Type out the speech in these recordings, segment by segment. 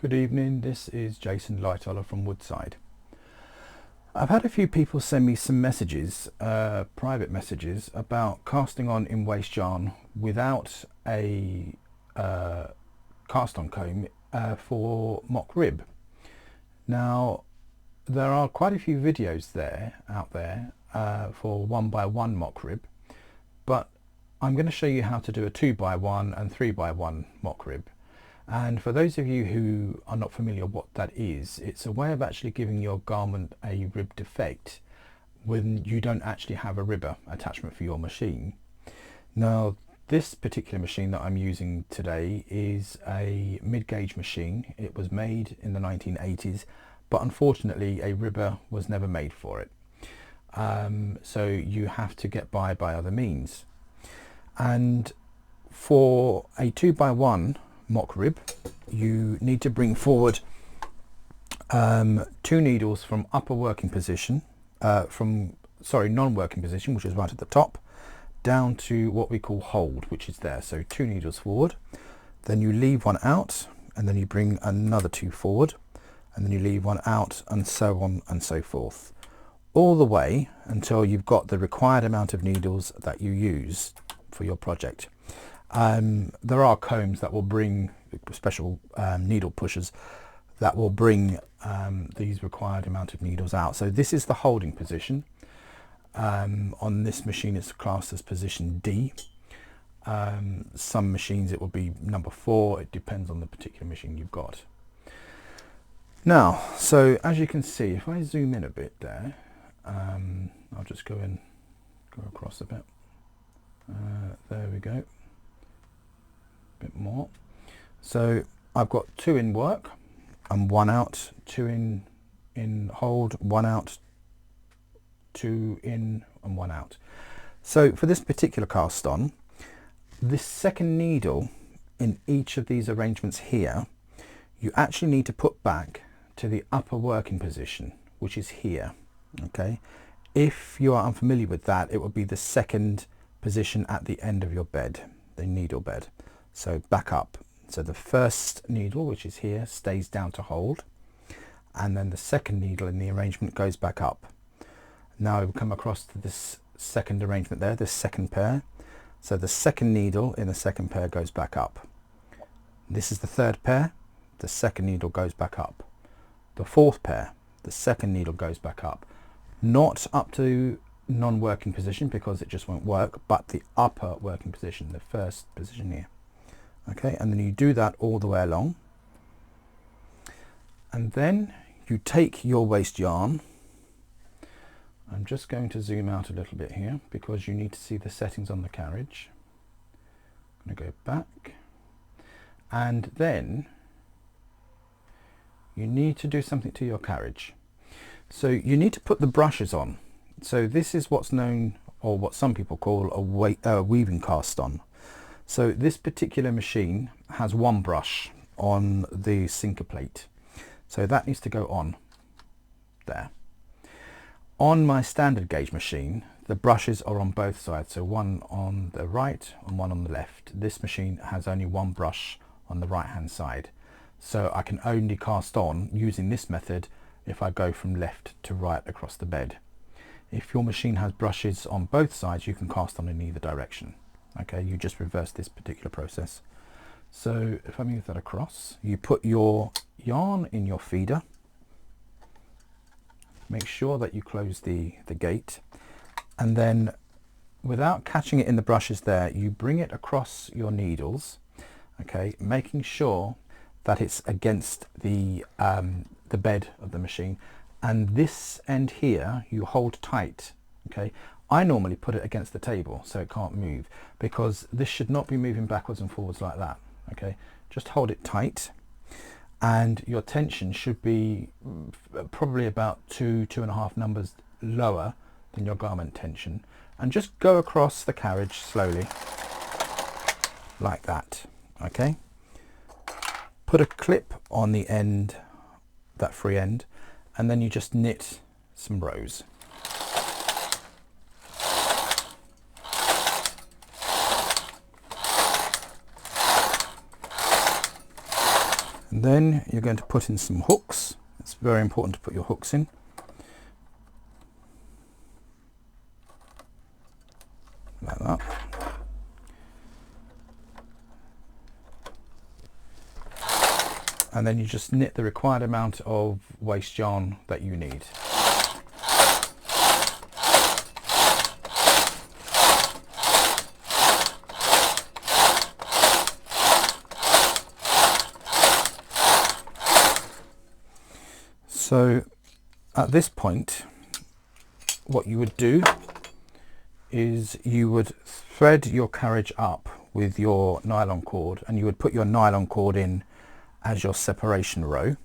Good evening, this is Jason Lightoller from Woodside. I've had a few people send me some messages, private messages, about casting on in waste yarn without a cast on comb for mock rib. Now, there are quite a few videos out there for 1x1 mock rib, but I'm going to show you how to do a 2x1 and 3x1 mock rib. And for those of you who are not familiar what that is, it's a way of actually giving your garment a ribbed effect when you don't actually have a ribber attachment for your machine. Now, this particular machine that I'm using today is a mid-gauge machine. It was made in the 1980s, but unfortunately a ribber was never made for it. So you have to get by other means. And for a 2x1 mock rib, you need to bring forward 2 needles from upper working position, non-working position, which is right at the top, down to what we call hold, which is there. So 2 needles forward, then you leave one out, and then you bring another 2 forward, and then you leave one out, and so on and so forth, all the way until you've got the required amount of needles that you use for your project. There are combs that will bring special needle pushers that will bring these required amount of needles out. So this is the holding position. On this machine it's classed as position D. Some machines it will be number 4. It depends on the particular machine you've got. Now, so as you can see, if I zoom in a bit there, I'll just go across a bit. There we go. Bit more. So I've got 2 in work and 1 out, 2 in hold, 1 out, 2 in and 1 out. So for this particular cast on, this second needle in each of these arrangements here, you actually need to put back to the upper working position, which is here. Okay, if you are unfamiliar with that, it would be the second position at the end of your bed, the needle bed. So back up. So the first needle, which is here, stays down to hold, and then the second needle in the arrangement goes back up. Now we come across to this second arrangement there, this second pair. So the second needle in the second pair goes back up. This is the third pair, the second needle goes back up. The fourth pair, the second needle goes back up. Not up to non-working position because it just won't work, but the upper working position, the first position here. Okay, and then you do that all the way along, and then you take your waste yarn. I'm just going to zoom out a little bit here because you need to see the settings on the carriage. I'm going to go back, and then you need to do something to your carriage. So you need to put the brushes on. So this is what's known, or what some people call, a weaving cast on. So this particular machine has 1 brush on the sinker plate. So that needs to go on there. On my standard gauge machine, the brushes are on both sides. So 1 on the right and 1 on the left. This machine has only 1 brush on the right hand side. So I can only cast on using this method if I go from left to right across the bed. If your machine has brushes on both sides, you can cast on in either direction. Okay, you just reverse this particular process. So if I move that across, you put your yarn in your feeder. Make sure that you close the gate, and then without catching it in the brushes there, you bring it across your needles. Okay, making sure that it's against the bed of the machine, and this end here you hold tight. Okay, I normally put it against the table so it can't move, because this should not be moving backwards and forwards like that. Okay, just hold it tight, and your tension should be probably about 2.5 numbers lower than your garment tension, and just go across the carriage slowly like that. Okay, put a clip on the end, that free end, and then you just knit some rows. And then you're going to put in some hooks. It's very important to put your hooks in. Like that. And then you just knit the required amount of waste yarn that you need. So at this point, what you would do is you would thread your carriage up with your nylon cord, and you would put your nylon cord in as your separation row.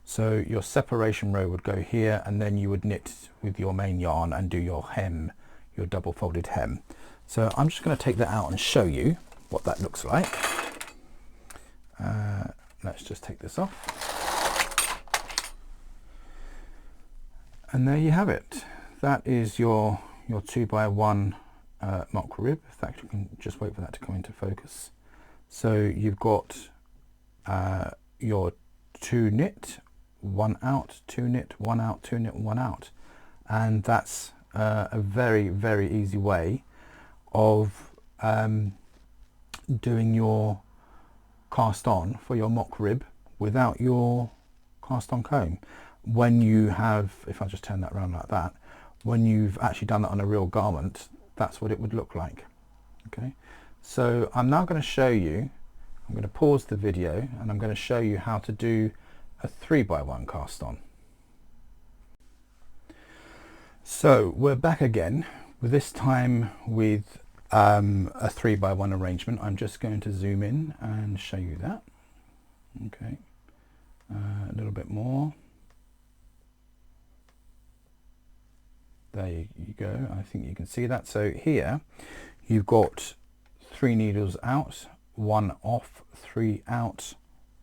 So your separation row would go here, and then you would knit with your main yarn and do your hem, your double folded hem. So I'm just going to take that out and show you what that looks like. Let's just take this off. And there you have it. That is your 2x1 mock rib. In fact, you can just wait for that to come into focus. So you've got your 2 knit, 1 out, 2 knit, 1 out, 2 knit, 1 out. And that's a very, very easy way of doing your cast on for your mock rib without your cast on comb. When you have, if I just turn that around like that, when you've actually done that on a real garment, that's what it would look like. Okay, so I'm now going to show you, I'm going to pause the video and I'm going to show you how to do a 3x1 cast on. So we're back again, with this time with a 3x1 arrangement. I'm just going to zoom in and show you that. Okay, a little bit more. There you go, I think you can see that. So here you've got 3 needles out, 1 off, 3 out,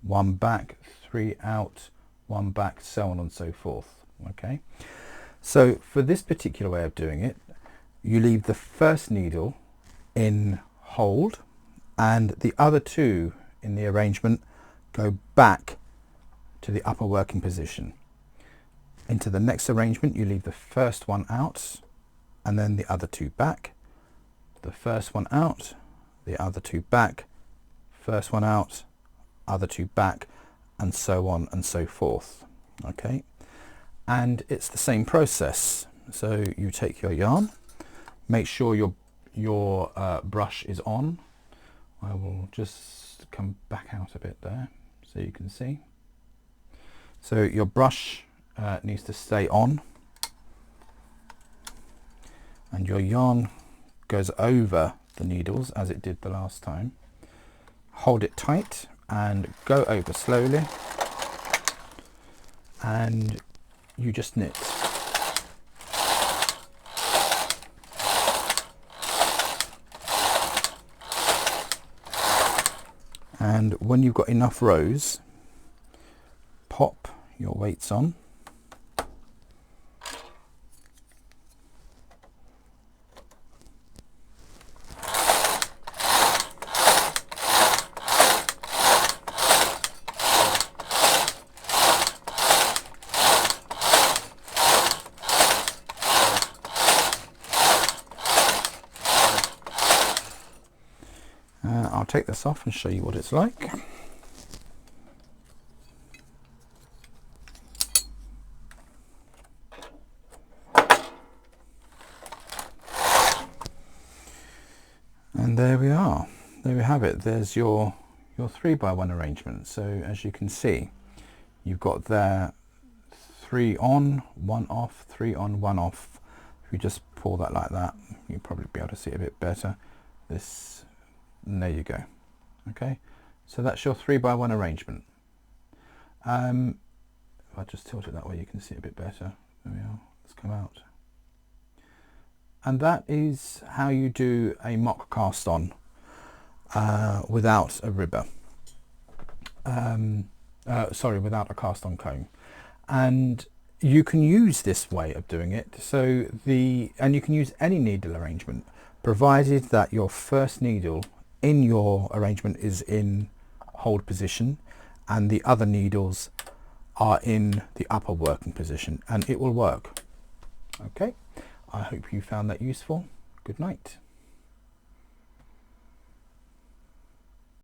1 back, 3 out, 1 back, so on and so forth. Okay, so for this particular way of doing it, you leave the first needle in hold and the other 2 in the arrangement go back to the upper working position. Into the next arrangement, you leave the first one out and then the other 2 back, the first one out, the other 2 back, first one out, other 2 back, and so on and so forth. Okay, and it's the same process. So you take your yarn, make sure your brush is on. I will just come back out a bit there so you can see. So your brush needs to stay on, and your yarn goes over the needles as it did the last time. Hold it tight and go over slowly, and you just knit. And when you've got enough rows, pop your weights on. I'll take this off and show you what it's like. And there we are. There we have it. There's your 3x1 arrangement. So as you can see, you've got there 3 on, 1 off, 3 on, 1 off. If you just pull that like that, you'll probably be able to see it a bit better. This, and there you go. Okay, so that's your 3x1 arrangement. If I just tilt it that way, you can see it a bit better. There we are. Let's come out. And that is how you do a mock cast on without a ribber. Sorry, without a cast on comb. And you can use this way of doing it. So and you can use any needle arrangement, provided that your first needle in your arrangement is in hold position and the other needles are in the upper working position, and it will work. Okay, I hope you found that useful. Good night.